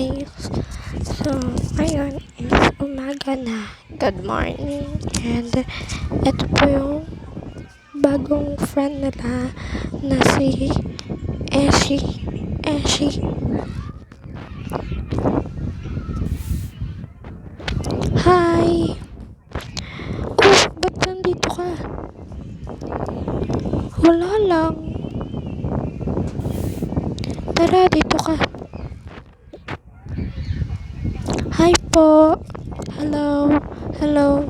Okay. So, ngayon is umaga na. Good morning. And ito po yung bagong friend nila na si Eshi. Eshi. Hi! Oh, ba't nandito ka? Wala lang. Tara, dito ka. Hi po. Hello. Hello.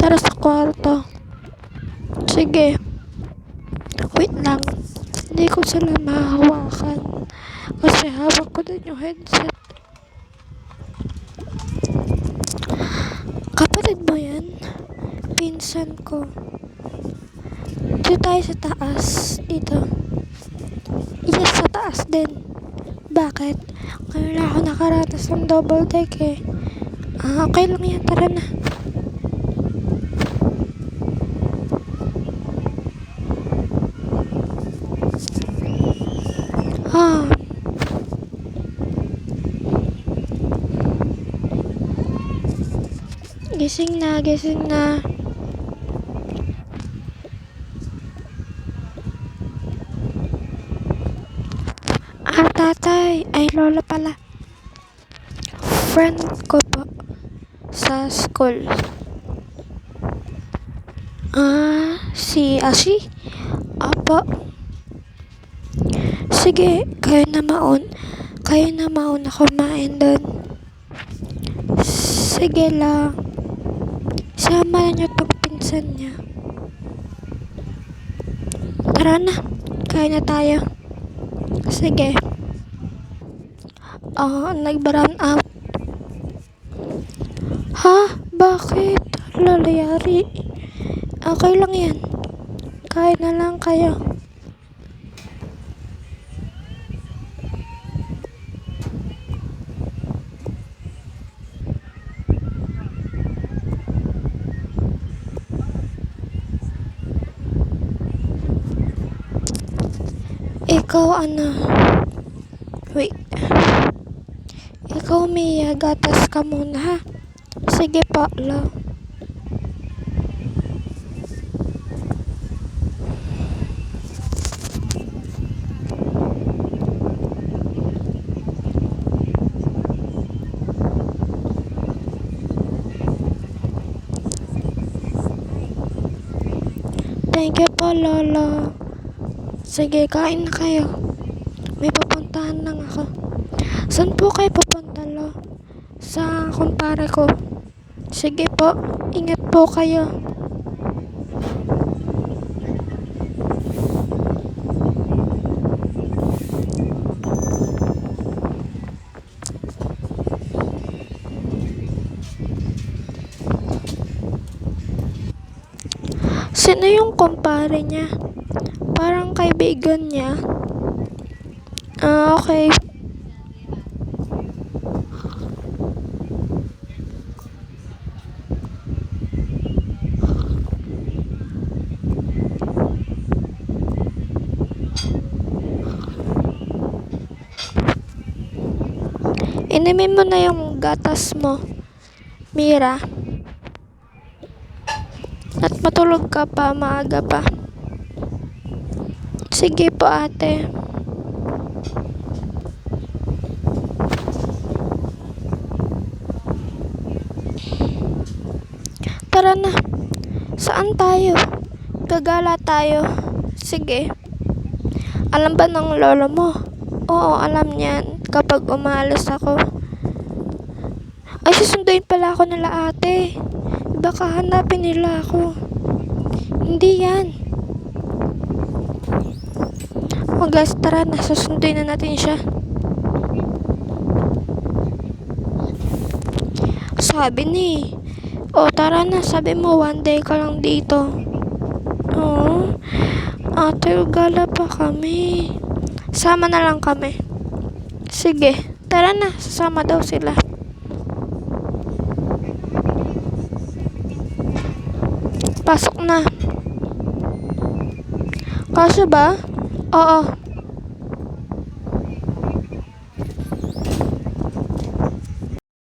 Tara sa kwarto. Sige. Wait lang. Hindi ko sila mahahawakan. Kasi hawak ko din yung headset. Kapatid mo yan? Pinsan ko. Dito tayo sa taas. Dito. Yes, sa taas din. Bakit? Ngayon lang ako nakaranas ng double deck eh. Okay lang yan. Tara na. Gising na, gising na. Tatay. Ay, lola pala. Friend ko po sa school. Si Ashi? Apo. Sige, kayo na mauna kumain doon. Sige lang. Sama na niyo tong pinsan niya. Tara na, kain na tayo. Sige. Nag-brown out. Ha? Bakit? Lalayari. Okay lang yan. Kain na lang kayo. Ikaw wait. Ikaw Mia, gatas ka muna ha. Sige po, lo. Thank you po, lolo. Sige, kain na kayo. May pupuntahan lang ako. Saan po kayo pupunta, lo? Sa kumpare ko. Sige po, ingat po kayo. Sino yung kumpare niya? Parang kaibigan niya. Okay. Inumin mo na yung gatas mo, Mira. At matulog ka pa, maaga pa. Sige po, ate. Tara na. Saan tayo? Gagala tayo. Sige. Alam ba ng lolo mo? Oo, alam niyan. Kapag umalis ako. Ay, susunduin pala ako nila ate. Baka hanapin nila ako. Hindi yan. O guys, tara na. Susunduin na natin siya. Sabi ni. O tara na. Sabi mo, one day ka lang dito. Oo. Ate, gala pa kami. Sama na lang kami. Sige. Tara na. Sasama daw sila. Pasok na. Kasya ba? Oo.